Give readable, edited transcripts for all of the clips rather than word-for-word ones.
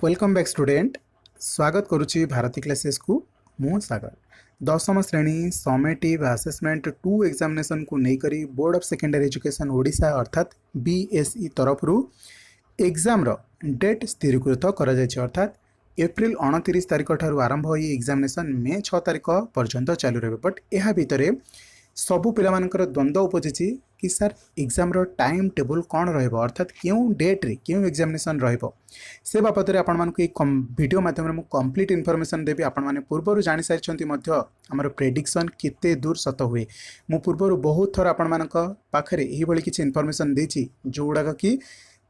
Welcome back student. स्वागत करुच्ची Bharti classes को मु सागर। दशम श्रेणी समेटिव असेसमेंट 2 एग्जामिनेशन को लेकर board of secondary education Odisha अर्थात बीएसई तरफ एग्जाम डेट स्थिरीकृत कर अर्थात एप्रिल 29 तारिख ठार आरंभ हो एग्जामिनेशन मे 6 तारिख पर्यंत चालू रहे। बट यह भितर सबू पिलामानकर द्वंद्व उपजी कि सर एग्जाम टाइम टेबल कौन रहिबो अर्थात क्यों डेट रे क्यों एग्जामिनेशन रहिबो से बाबद में आपण मानक वीडियो माध्यम में कंप्लीट इनफॉरमेशन देवी। आपण माने पूर्व जानि सारिछंती मध्य हमर प्रेडिक्शन केते दूर सत हुए। मु पूर्व बहुत थर आपण मानक पाखरे एही भली किछि इनफॉरमेशन देछि जो गुडा कि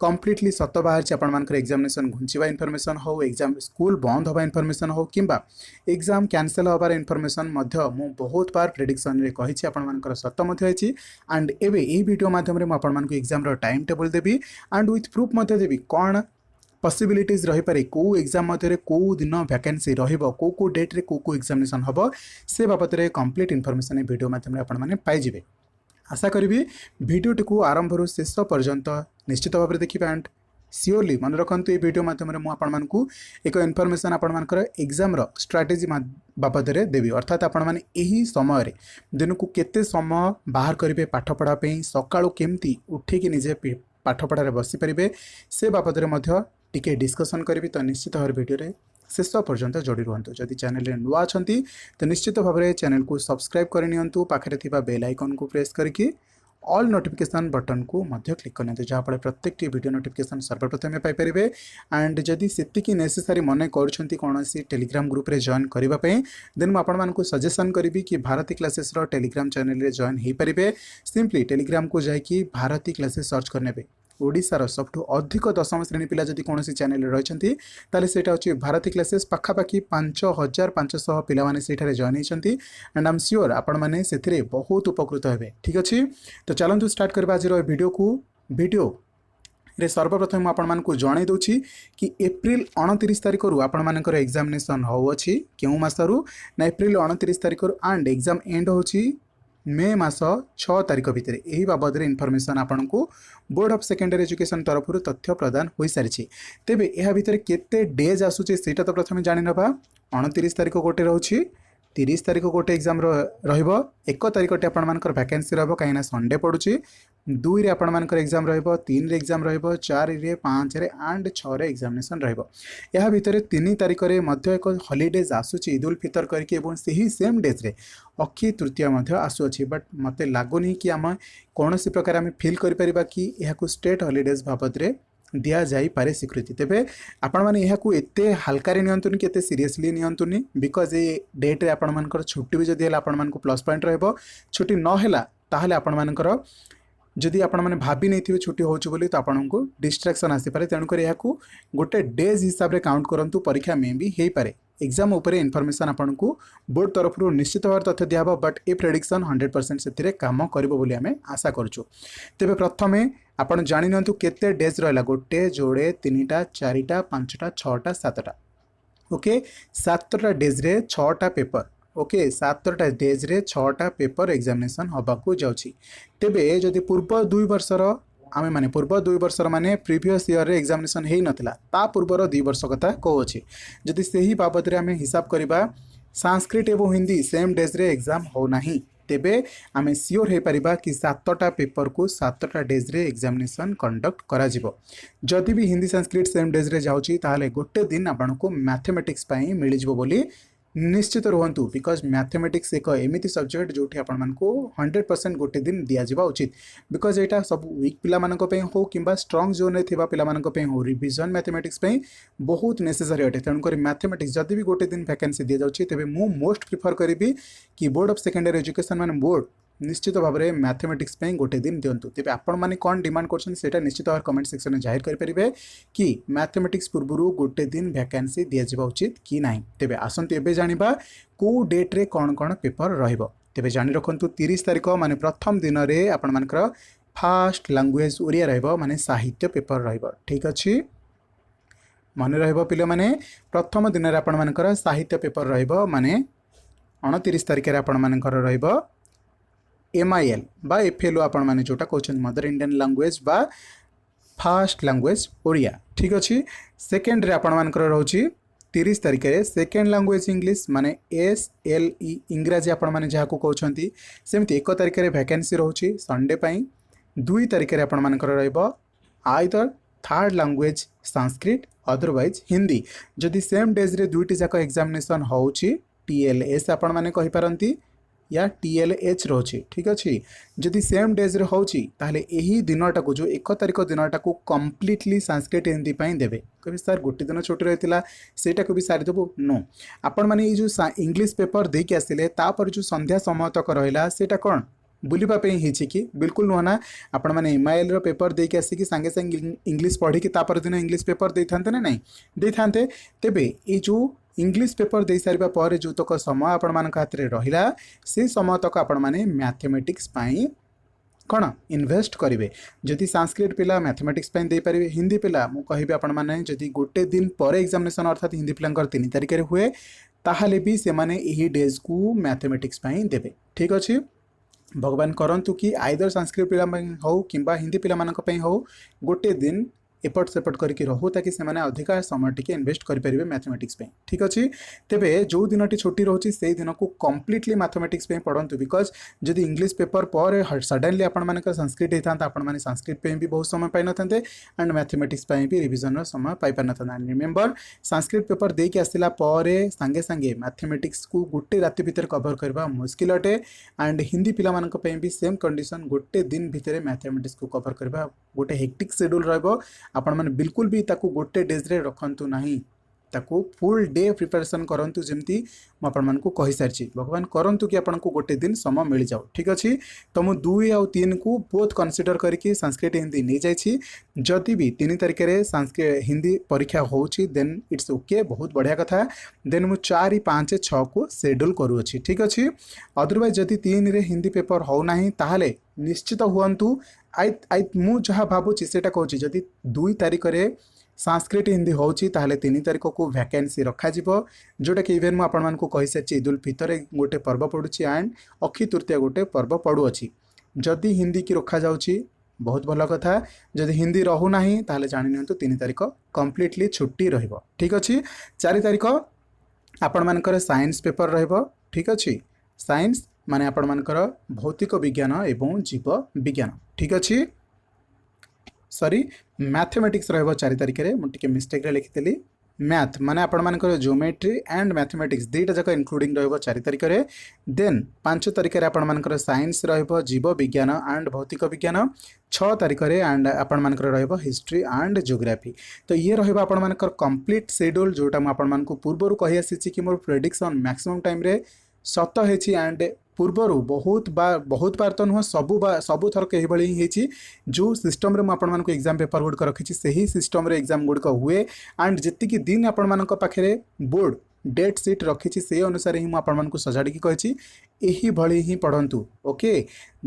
कंप्लीटली सत बाहर आपण मानकर एग्जामिनेशन घुंचवा इनफॉरमेशन हो, एग्जाम स्कूल बंद होबा इनफॉरमेशन हो किंबा एग्जाम कैंसिल होबार इनफॉरमेशन मध्य मु बहुत बार प्रेडिक्शन रे कहिछि आपण मानकर सत मध्य होइछि। एंड एबे एही वीडियो माध्यम रे मु आपण मानक exam row time table Devi and with proof Madhya Devi cone possibilities रही पारे को एग्जाम मध्य को दिन वैकेंसी रहिबो को डेट रे को एग्जामिनेशन हबो से बाबत रे कंप्लीट इनफॉरमेशन वीडियो माध्यम रे आपण माने पाइ जिवे। आशा करी भिडियोटी को आरंभ रू शेष पर्यंत निश्चित भाव में देखिए एंड सियोरली मन रखु ये वीडियो माध्यम मुझे एक इनफॉरमेशन आपण मानकर एग्जाम स्ट्रैटेजी बाबद में देवी। अर्थात आपण माने यही समय दिन को केते समय बाहर करेंगे पाठ पढ़ापी सकाळु केमती उठिकी निजे पाठ पढ़ारे बसी पारे से बाबद में टिके डिस्कसन करी। तो निश्चित भाव वीडियो शेष पर्यंत जोड़ी रुहतु। जदि चैनल रे नुआ अछंती तो निश्चित भाव में चैनल को सब्सक्राइब करनियंतु, पाखरे थिबा बेल आइकन को प्रेस करके ऑल नोटिफिकेशन बटन को मध्य क्लिक करनियंतु जहाँफल प्रत्येक वीडियो नोटिफिकेशन सर्वप्रथम पाइपर। एंड जदि सेतिकी नेसेसरी मन करछंती कोनोसी टेलीग्राम ग्रुप रे जॉइन करबा पई देन मु आपण मानकु सजेशन करिवि कि भारती क्लासेस रो टेलीग्राम चैनल रे जॉइन हे परिबे। सिंपली टेलीग्राम को जाइकी भारती क्लासेस सर्च करनेबे। ओडिशार सबठू अधिक दशम श्रेणी पिला जदि कौन चैनल रही ताले सेटा होची भारती क्लासेस पाखापाखि 5500 पिला माने सेठारे जॉइन होती। एंड आई एम श्योर आपण माने सेथिरे बहुत उपकृत हेबे। ठीक अच्छे तो चलतु स्टार्ट करबा आज वीडियो को। वीडियो रे सर्वप्रथम आपण मानकु जणाई दोछि कि एप्रिल 29 तारिख रु आपण मानकर एग्जामिनेशन हो अछि केउ मासरु ना एप्रिल 29 तारिख रु एंड एग्जाम एंड होछि मे मास 6 तारिख भितर। यही बाबद में इनफॉरमेशन आपन को बोर्ड ऑफ सेकेंडरी एजुकेशन तरफ तथ्य प्रदान हो सारी। तेबे यह भितर केते डेज आसुचे सेटा तो प्रथम जानि नबा। 29 तारिख गोटे रहउछि, 30 तारिख गोटे एग्जाम रहिबो, 1 तारिखटे आपण मानकर वैकेंसी रहबो कहीं संडे पड़ुछि, 2 रे आपण मानकर एग्जाम रहिबो, 3 रे एग्जाम रहिबो, 4 रे 5 रे एंड 6 रे एग्जामिनेशन रहिबो। यह भितर 3 तारिख रे मध्य एक हॉलिडेज आसुछि ईद उल फितर करके एवं सही सेम डेज रे अक्षय तृतीया मध्य आसुछि। बट मते लागोनी कि आम कौन प्रकार आम फिल करि परिबा कि यह स्टेट हॉलिडेज बाबद रे दिया जाई पारे स्वीकृति। तेबे आपण माने यह एते हल्का नियंतुनी केते सीरियसली नियंतुनी बिकॉज ये डेट रे आपण मानकर छुट्टी भी जदि आपण मानक प्लस पॉइंट रहबो। छुट्टी न हेला ताहले आपण मानकर जदि आपण माने भाभी नहीं थे छुट्टी होची बोली तो आपण को डिस्ट्रैक्शन आसी पारे। तेणुकर यह गोटे डेज हिसाब रे काउंट करंतु। परीक्षा में भी हे पारे एग्जाम उपरे इनफॉरमेशन आपण को बोर्ड तरफ निश्चित भाव तथ्य दिया। बट ए प्रेडिक्शन 100% से काम करिबो बोली आमे आशा करछु। तेबे प्रथमे आपण जानि नंतु केते डेज रहला गोटे जोड़े 3टा 4टा 5टा 6टा 7टा ओके 7टा डेज रे 6टा पेपर ओके 7टा डेज रे 6टा पेपर एग्जामिनेशन होबाकू जाउछि। तेबे जदि पूर्व 2 वर्षर आमे माने पूर्व 2 वर्षर माने प्रीवियस ईयर रे एग्जामिनेशन हेई नथिला ता पूर्वर 2 वर्ष कथा कहउछि। जदि सेही बाबद रे आमे हिसाब करिबा संस्कृत एवं हिंदी सेम डेज रे एग्जाम हो नाही तेबे आमे सियोर हे परिबा कि 7टा पेपर को 7टा डेज रे एग्जामिनेशन कंडक्ट करा जिवो। जदि भी हिंदी संस्कृत सेम डेज रे जाउछि ताहाले गोटे दिन आपण को मैथमेटिक्स पई मिलि जिवो बोली निश्चित रुहतु। बिकॉज मैथमेटिक्स एक एमती सब्जेक्ट जो आपको 100% गोटे दिन दिज्वा उचित। बिकॉज यहाँ सब वीक पिला हो कि स्ट्रंग जोन में पिला हो रिविजन मैथमेटिक्स बहुत नेसेसरी अटे। तेणुक मैथमेटिक्स जदि भी गोटे दिन वैकेंसी दि जाऊँगी तेज मु मोस्ट प्रिफर करी कि बोर्ड ऑफ सेकेंडरी एजुकेशन मान बोर्ड निश्चित भाव में मैथमेटिक्स गोटे दिन दिंतु। तेज आपण मैंने कौन डिमांड कर निश्चित भाव कमेंट सेक्शन में जाहिर करेंगे कि मैथमेटिक्स पूर्व गोटे दिन वैकेंसी दिज्वा उचित कि ना। तेज आसतु एबे जानिबा को डेट रे कौन कौन पेपर रहिबो। तेज जानि रखंतु 30 तारिख माने प्रथम दिन रे आपण मानकर फास्ट लैंग्वेज ओडिया रहिबो माने साहित्य पेपर रहिबो। ठीक अछि मन रहिबो पिले माने प्रथम दिन रे आपण मानकर साहित्य पेपर रहिबो माने 29 तारिख रे आपण मानकर रहिबो MIL FLO आपण माने जोटा कहउछन मदर इंडियन लैंग्वेज बा फास्ट लैंग्वेज ओडिया। ठीक अच्छे सेकेंड रे आपण मानकर रोची 30 तारिख में सेकेंड लैंग्वेज इंग्लिश माने SLE इंग्राजी आपण माने जहाँ कहते सेमती 1 तारिख में वैकेंसी रोची संडे पाई 2 तारिख में आपण मानकर रहिबो either third language Sanskrit otherwise Hindi जदि सेम डेज रे दुईटी जाक एग्जामिनेशन होउची TLS आपण माने कहि पारंती या TLH रोची ठीक अच्छे जदि सेम डेज रे होउची ताहले एही दिनटा को जो 1 तारिख दिनटा को कंप्लीटली संस्कृत हिंदी पाई देबे कभी सर गोटे दिन छुट्टी रहितिला सेटा को भी सारी देबो नो आपण माने ये जो इंग्लिश पेपर दे के आसिले तापर जो संध्या समय तक रहिला सेटा कोन बुलिबा पे हिची कि बिल्कुल नुह ना आपण माने ईमेल रो पेपर दे के आसी संगे संगे इंग्लिश पढ़ी कि तापर दिन इंग्लिश पेपर दे थांते ना नहीं दे थांते तेबे ये जो इंग्लिश पेपर दे सारिबा पर जो तक समय आपण मान हाथ रे रहिला से समय तक आपण माने मैथमेटिक्स पाई कौन इन्वेस्ट करेंगे जदि संस्कृत पिला मैथमेटिक्स पाई दे पारे हिंदी पिला मु कहिबे आपण माने जदि गोटे दिन पर एग्जामिनेशन अर्थात हिंदी पिलांकर 3 तारिख रे हुए ताहाले भी से माने एही डेज को मैथमेटिक्स पाई देबे ठीक अछि भगवान करंतु कि आइदर संस्कृत पिला हो किंबा हिंदी पिला मानक पई हो गोटे दिन एपट सेपट करके रहू ताकि से माने अधिका समय टिके इन्वेस्ट करि परिबे मैथमेटिक्स पे ठीक अछि तेबे जो दिनटी छुट्टी रहउची से दिन को कंप्लीटली मैथमेटिक्स पे पढंतु बिकॉज जदि इंग्लिश पेपर पर सडनली आपण मानक संस्कृत हेता आपण माने संस्कृत पे भी बहुत समय पाइ नथांते एंड मैथमेटिक्स पे भी रिवीजन रो समय पाइ पाइ नथांते रिमेंबर संस्कृत पेपर दे के आसिला पर संगे संगे मैथमेटिक्स को गोटे राति भीतर कवर करबा मुश्किल अटे एंड हिंदी पिला मानक पे भी सेम कंडीशन गोटे दिन भीतर मैथमेटिक्स को कवर करबा गोटे हेक्टिक शेड्यूल रहबो आपण माने बिल्कुल भी ताकू गोटे डेज रे रखंतु नाही ताकू फुल डे प्रिपरेशन करंतु जेमती म आपण मान को कहि सारछि भगवान करंतु कि आपण को गोटे दिन समय मिल जाओ ठीक अछि तो मु 2 और 3 को बोथ कंसीडर करके संस्कृत हिंदी नहीं जाइछि जदि भी 3 तारिख रे संस्कृत हिंदी परीक्षा होउछि देन इट्स ओके बहुत बढ़िया कथा देन मु 4 5 6 को शेड्यूल करू अछि ठीक अछि अदरवाइज जदि 3 रे हिंदी पेपर हो नाही ताहाले निश्चित हुअंतु आई मु जहाँ भावुची सेटा कहूँ जदि 2 तारिख रे संस्कृत हिंदी होउची ताहले 3 तारिख को वैकेंसी रखा जिवो जोटा कि इवेन मु आपण मान को कहि सारछि ईद उल फितर गोटे पर्व पड़ुची एंड अक्षय तृतीया गोटे पर्व पड़ु अछि जदि हिंदी की रखा जाउची बहुत भल कथा जदि हिंदी रहू नाही ताहले जानि नियंतु 3 तारिख कंप्लीटली छुट्टी रहिबो ठीक अछि 4 तारिख आपण मानकर साइंस पेपर रहिबो ठीक अछि साइंस माने आपण मानकर भौतिक विज्ञान एवं जीव विज्ञान ठीक अछि सॉरी मैथमेटिक्स रहिबो 4 तारिख रे मु टिके मिस्टेक रे लिखितली मैथ माने आपण मानकर ज्योमेट्री एंड मैथमेटिक्स दुईटा जाक इंक्लूडिंग रहिबो 4 तारिख रे देन 5 तारिख रे आपण मानकर साइंस रहिबो जीव विज्ञान एंड भौतिक विज्ञान 6 तारिख रे एंड आपण मानकर रहिबो हिस्ट्री एंड ज्योग्राफी तो ये रहिबो आपण मानकर कंप्लीट शेड्यूल जोटा मु आपण मानकु पूर्वरु कहि आसीछि कि मोर प्रेडिक्शन मैक्सिमम टाइम रे सत हेछि एंड पूर्वर बहुत बार तो नुह सबु थर कही भाई ही जो सिस्टम रे आपण मानक एग्जाम पेपर गुड़क रखी से ही सिस्टम रे एग्जाम गुड़क हुए एंड जी दिन आपण मानक पाखे बोर्ड डेट सीट रखी से अनुसार ही मुझे सजाड़ी कही यही भली ही पढ़ंतु ओके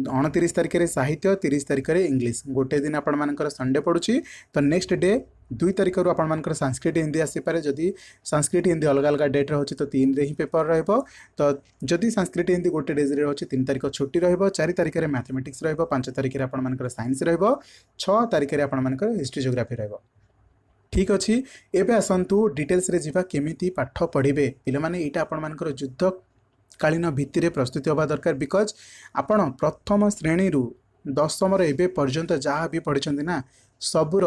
29 तारिख रे साहित्य 30 तारिख रे इंग्लिश गोटे दिन आपण मानकर संडे पड़ुची तो नेक्स्ट डे 2 तारिख रु आपण मानकर संस्कृत हिंदी आसी पारे जदि संस्कृत हिंदी अलग अलग डेट रही तो 3 रे ही पेपर रहइबो तो जदि संस्कृत हिंदी गोटे डेज रे रही 3 तारिख छुट्टी रहिबो 4 तारिख रे मैथमेटिक्स रहिबो 5 तारिख रे आपण मानकर साइंस रहिबो 6 तारिख रे आपण मानकर हिस्ट्री ज्योग्राफी रहिबो ठीक अच्छी एबे आसंतु डिटेल्स रे जीवा केमिति पाठ पढ़िबे पिले माने एटा आपण मानकर युद्ध कालीन भित्तिरे प्रस्तुति होबा दरकार बिकॉज आपण प्रथम श्रेणी रु दशम रे एबे पर्यंत जहाँ भी पढ़िछंती ना सबुर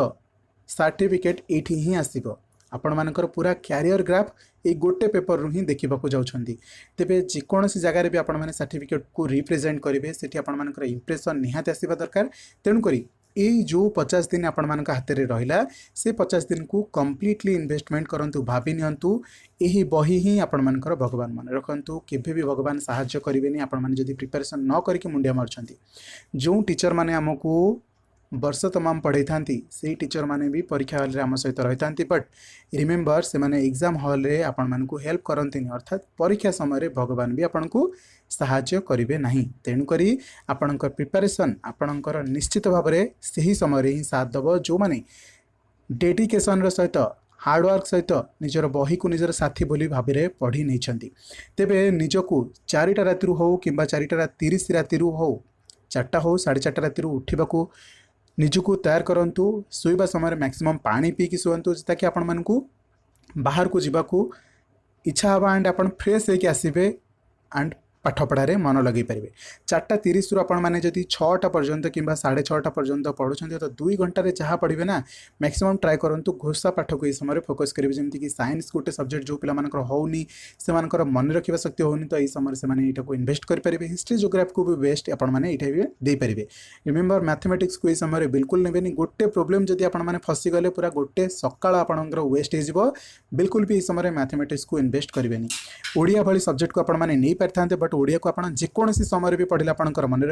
सर्टिफिकेट एठी ही आसीबो आपण मानकर पूरा कैरियर ग्राफ ए गोटे पेपर रु ही देखा जाउछंती तेबे जेकोसी जगार भी आपण माने सर्टिफिकेट को रिप्रेजेंट करेंगे सेठी आपण मानकर इंप्रेशन निहाती आसीबा दरकार तेणु करी यही जो 50 दिन आपण मान हाथ में रहा से 50 दिन को कंप्लीटली इन्वेस्टमेंट करंतु भाभी नियंतु यही बही ही आपण मानकर भगवान मन रखंतु केभे भी भगवान साहाय्य करेंगे आपण माने जदि प्रिपरेशन न करके मुंडिया मारछंती जो टीचर माने हमको वर्ष तमाम पढ़ाई था से टीचर माने भी परीक्षा हॉल रे आम सहित रही था बट रिमेम्बर से माने एग्जाम हॉल रे आपण मान को हेल्प करंती अर्थात परीक्षा समय रे भगवान भी आपण को साहाय्य करिवे नहीं तेणु करी आपणकर प्रिपरेशन आपणकर निश्चित भाव में सही समय रे ही साथ दब जो माने डेडिकेशन रो सहित हार्डवर्क सहित निजर बही को निजर साथी बोली भाव में पढ़ी नहीं तेबे निजको 4टा राति हो कि 4:30 राति हो 4टा हो 4:30 राति उठा निजको तैयार करंतु सोइबा समय मैक्सिमम पानी पी की शुअंतु ताकि आपण मानकू बाहर को जीवाकू इच्छा हवा एंड आपण फ्रेश होके आसीबे एंड पाठपढ़ारे मन लगे पारे 4:30 रु आपण मैंने जदि 6टा पर्यंत कि 6:30 पर्यंत पढ़ुं तो 2 घंटे जहाँ पढ़े ना मैक्सिमम ट्राए करूँ घोषा पाठ को ये समय फोकस करेंगे जमीक साइंस गोटे सब्जेक्ट जो पिला होनी से मन रखा शक्ति होनी तो यही समय से इन्वेस्ट करेंगे हिस्ट्री जोग्राफी को भी बेस्ट आपने ये दे पारे रिमेम्बर मैथमेटिक्स को ये समय बिल्कुल नेबेनि गोटे प्रोब्लेम जदि आपने फसीगले पूरा गोटे सकाल आपंकर वेस्ट हो बिल्कुल भी इस समय मैथमेटिक्स को इन्वेस्ट करेंगे ओडिया भली सब्जेक्ट को आपने नहीं पारि था बट ओडिया को आप जेकोसी समय भी पढ़ले आपंकर मन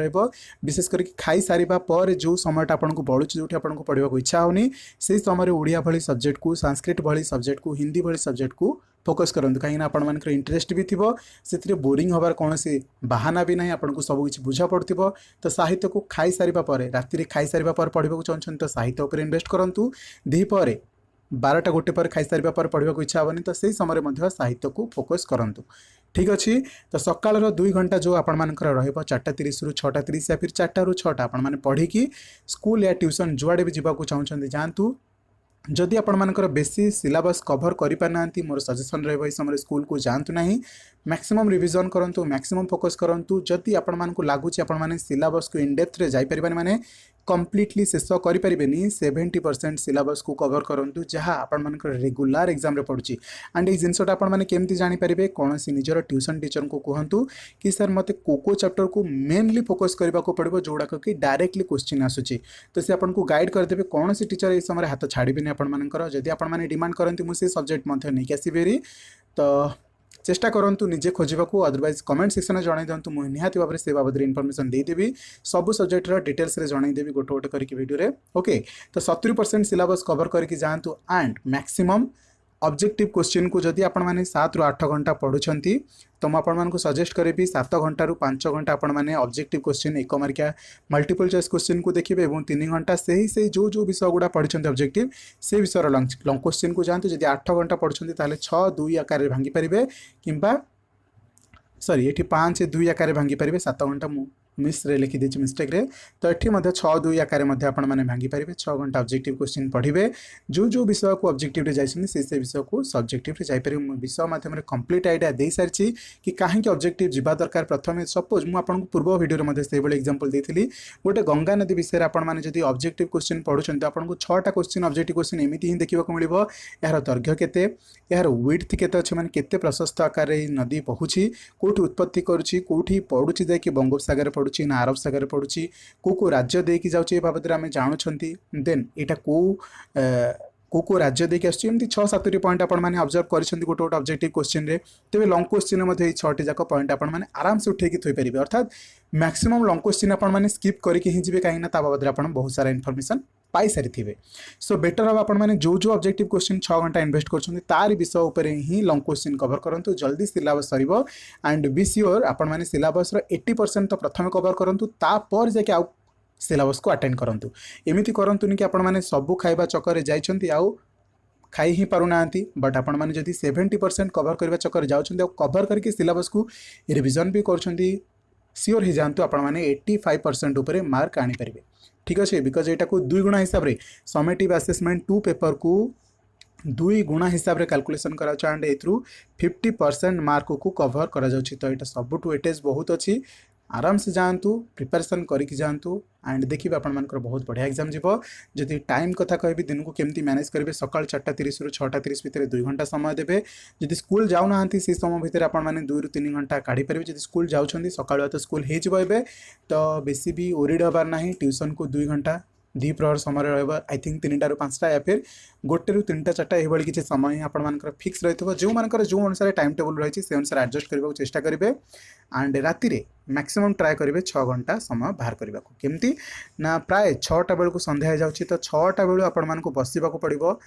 विशेष करके खाई सारिबा पर जो समयटा आपको बढ़ुची जो आपको पढ़ा इच्छा होनी से समय ओडिया भली सब्जेक्ट को संस्कृत भली सब्जेक्ट को हिंदी भली सब्जेक्ट को फोकस करूँ कहीं आपर इंटरेस्ट भी थी से बोरिंग हबार कौन बाहाना भी ना आपको सब किसी बुझा पड़ो तो साहित्य को खाई सारिबा पर राति खाई सारिबा पर पढ़ा चाहते तो साहित्य उपर इन्वेस्ट करूँ दीपर 12टा गोटे पर खाई सारिबा पर पढ़ा इच्छा हेनी तो से समय साहित्य को फोकस करूँ ठीक अच्छे तो सकाल 2 घंटा जो आपर 4:30 रु 6:30 या फिर 4टा रु 6टा आपने पढ़ी स्कूल या ट्यूशन जुआड़े भी जावाक चाहते जातु जदि आपर बेसी सिलेबस कभर करना मोर सजेसन रही समय स्कूल को जातु ना मैक्सिमम रिविजन करूँ मैक्सिमम फोकस करूँ जदि आपको लगुच सिलेबस को इनडेप्थ रे जापर माने कंप्लीटली शेष करें 70% सिलेबस को कवर करूँ जहाँ आपर रेगुलर एग्जाम रे पड़ुची एंड ये जिनसटा आपने केमती जानीपारे कौन निजर ट्यूशन टीचर को कहतु कि सर मत को चैप्टर को मेनली फोकस करने को पड़ो जोड़ाक कि डायरेक्टली क्वेश्चन आसूची तो सी आपको गाइड करदे कौन सी टीचर ये समय हाथ छाड़बेनि आपर जदि आपने डिमांड करती मुझे सब्जेक्ट नहीं आसबेरी तो चेष्टा करूँ निजे खोजा अदरवाइज कमेंट सेक्शन में जन दिंतु मुझे निहाती भाव में से बाबद इनफर्मेशन देदेवी सब सब्जेक्ट डिटेल्स रे जनईदेवी गोटे गोटे करके वीडियो ओके तो 70% सिलेबस कवर करके जातु एंड मैक्सिमम ऑब्जेक्टिव क्वेश्चन को जदि आपण मैंने 7 ରୁ 8 घंटा पढ़ुंट तो मुझे सजेस्ट करी 7 घंटा ରୁ 5 घंटा आपण मैंने ऑब्जेक्टिव क्वेश्चन 1 मार्किया मल्टीपल चॉइस क्वेश्चन को देखिए और 3 घंटा से जो जो विषय गुड़ा पढ़ी ऑब्जेक्टिव से विषय लॉन्ग क्वेश्चन को जातु जब 8 घंटा पढ़ुंट 6-2 आकार भांगी पारे कि सॉरी ये 5-2 आकार भांगी पारे 7 घंटा मिस रे लिखी देछि मिस्टेक रे तो ये 6-2 आकार आपने भांगी पारे 6 घंटा ऑब्जेक्टिव क्वेश्चन पढ़े जो जो विषय को ऑब्जेक्टिव रे जाइछन से विषय को सब्जेक्टिव रे जाई पारे विषय माध्यम कंप्लीट आइडिया दे सारी कि कहीं ऑब्जेक्टिव जीवा दरकार प्रथम सपोज मुझे आपको पूर्व वीडियो से एग्जांपल देती गोटे गंगा नदी विषय आपने जब ऑब्जेक्टिव क्वेश्चन पढ़ुं आपको 6टा क्वेश्चन ऑब्जेक्टिव क्वेश्चन एमती ही देखा मिले यार दैर्घ्य केते यार विड्थ केते अच्छे माने केते प्रशस्त आकार नदी बहुची कोठी उत्पत्ति करुची कोठी पड़ुची जाकि बंगोपसागर पड़ुची ना अरब सागर पड़ुची को राज्य देकी जाउची बाबद आम जानुछंती देन यहाँ को राज्य देखिए आसमती 6-7 पॉइंट आपने ऑब्जर्व कर गोटे गोटे ऑब्जेक्टिव क्वेश्चन रे तेज लॉन्ग क्वेश्चन में 6टी जाक पॉइंट आपने आराम से उठेकी थोई पारे अर्थात मैक्सिमम लॉन्ग क्वेश्चन आपने स्किप करके ही जी कहीं बाबद आप बहुत सारा इनफॉरमेशन पाई सारी थे सो बेटर हम आपने जो जो ऑब्जेक्टिव क्वेश्चन 6 घंटा इन्वेस्ट कर विषय उपर ही लॉन्ग क्वेश्चन कवर करूँ जल्दी syllabus sir and be sure आपने सिलेबस 80% तो प्रथम कवर करूँ तापर जाके आउ सिलेबस को अटेंड करूँ एमती करूँ कि आपने सबू खाइबा चक्कर जाइछंती आउ खाई ही पारुना बट आपण मैंने जदि 70% कवर करने चक्कर जाऊँ कवर करके सिलेबस को रिविजन भी कर सियोर ही जातु आपने 85% उपर मार्क आनीपर ठीक अच्छे बिकज यहाँ को 2 गुणा हिसाब से समेटिव असेसमेंट 2 पेपर को 2 गुणा हिसाब से कैलकुलेशन करा एंड एथरू 50% मार्क को कवर करा जाउछि तो यहाँ सबुठ वेटेज बहुत अच्छी आराम से जातु प्रिपरेशन करके जातु एंड देखिए आपर बहुत बढ़िया एग्जाम जीव जदि टाइम कथा कहि दिन को केमती मैनेज करेंगे सकाल 4:30 ରୁ 6:30 भितर 2 घंटा समय देवे जदि स्कूल जाऊना से समय भितर आपने 2 ରୁ 3 घंटा काढ़ी पारे जदि स्कूल जाऊँच सकाल तो स्कूल हो तो बेसी भी ओरिड हबार ना ट्यूशन को 2 घंटा दी प्रहर समय रही थिंक 3टा ରୁ 5टा या फिर 1 ରୁ 3टा 4टा ये किसी समय आपर फिक्स रही जो मानकर जो अनुसार टाइम टेबल रही से अनुसार एडजस्ट करने चेष्टा करेंगे एंड राति मैक्सिमम ट्राए करेंगे 6 घंटा समय बाहर करने को केमती ना प्राय 6टा बेलू को संध्या हो जाऊँगी तो 6टा बेलू आपण बसवा पड़ो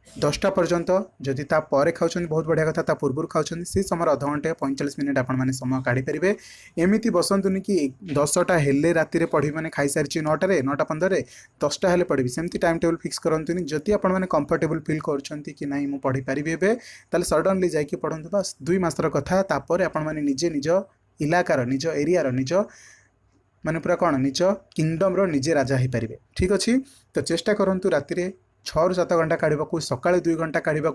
10टा पर्यंत जदि तापर खाऊँ बहुत बढ़िया कथा पूर्व खाऊँ से समय अध घंटे 45 मिनिट आपने समय काढ़ी पारे एमती बसतुनि कि 10टा हेले राति पढ़ी मैंने खाई सारी 9टारे 9:15 10टा हेले पढ़ी सेमती टाइम टेबल फिक्स करंतुनि जदि आपने कंफर्टेबल फील कर ना मुझे पढ़ी पारि एवं सडनली जाकि पढ़ु बस 2 मासर कथा तापर आपने निजे निज इलाकार निज एरियार निज माने पूरा कौन निज किंगडम रो निजे राजा हो पारे। ठीक अच्छे तो चेष्टा करूँ राति 6 ରୁ 7 घंटा काढ़ा सका 2 घंटा काढ़ा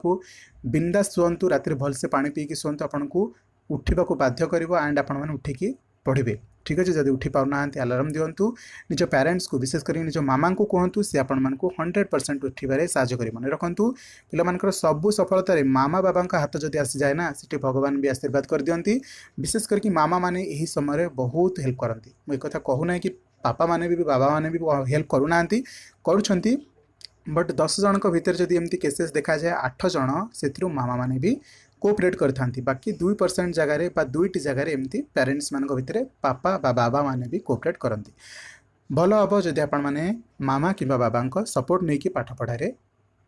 बिंदास शुंतु राति भलसे पानी पीकी शुंतु आपन को उठा बाध्य कर एंड आपण मैंने उठिकी पढ़े। ठीक अच्छे जब उठी पाना अलार्म दिंतु निज पेरेंट्स को विशेषकर निज मामा को कहतु सी आपण 100% उठे साहय कर मन रखु पिलांर सबू सफलता मामा बाबा हाथ जदि आसी जाए ना सीटी भगवान भी आशीर्वाद कर दियंती। विशेष करके मामा माने यही समय बहुत हेल्प करती। मुझे कथा कहूना कि पापा माने भी बाबा माने भी हेल्प करूना करुँच बट 10 जन भितर जदि एमती केसेस देखा जाए 8 जन से मामा माने भी कोऑपरेट करता। बाकी 2% जगार 2टी जगार एमती पेरेंट्स मान भितर पापा बा बाबा माने भी कोऑपरेट करती। भल हम जदि आपण माने मामा कि बाबा सपोर्ट नहीं कि पाठ पढ़ारे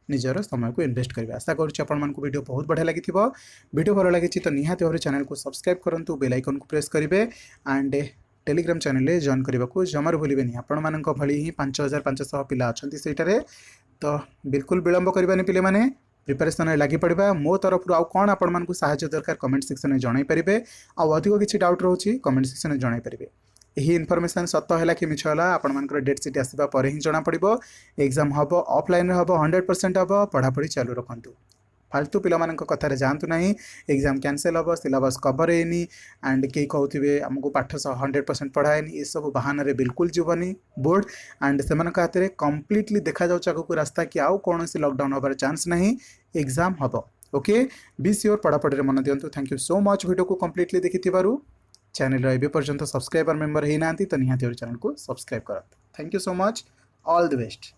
निजर समय को इन्वेस्ट करेंगे। आशा करुँच आपको वीडियो बहुत बढ़िया लगी। वीडियो भल लगी तो निहाती भाव चैनल को सब्सक्राइब करूँ बेल आइकन को प्रेस करेंगे एंड टेलीग्राम चैनल जॉइन करने को जमार भूलें। आपण मान भली ही 5500 पिला अच्छा से तो बिल्कुल विलंब करवानी पिले माने प्रिपरेशन लगी पड़ा। मो तरफ आउ कौन आपण मानकु सहायता दरकार कमेंट सेक्शन में जणाई पारे। अधिक किसी डाउट रोचे कमेंट सेक्शन में जणाई पारे। यही इनफॉरमेशन सत है कि मिछ है आपण मानकर डेट सीट आसवा पर ही जना पड़ो। एग्जाम हम ऑफलाइन हम 100% हम पढ़ापढ़ी चालू रखु। फालतू पिला कथार जातु ना एग्जाम कैंसल हम सिलेबस कवर होनी एंड कई कहते आमको पाठ 100% पढ़ाएनी ये सब बहाना बिल्कुल जीवनी बोर्ड एंड से हाथ में कम्प्लीटली देखा जाऊँ रास्ता कि आउ कौन लॉकडाउन हबार चांस ना एग्जाम हम। ओके बी सियोर पढ़ापढ़ी मन दिंतु। Thank you so much video को कम्प्लीटली देखि चैनल एवं पर्यंत सब्सक्राइबर मेंबर होना तो निहाती चैनल को सब्सक्राइब कर। Thank you so much all the best.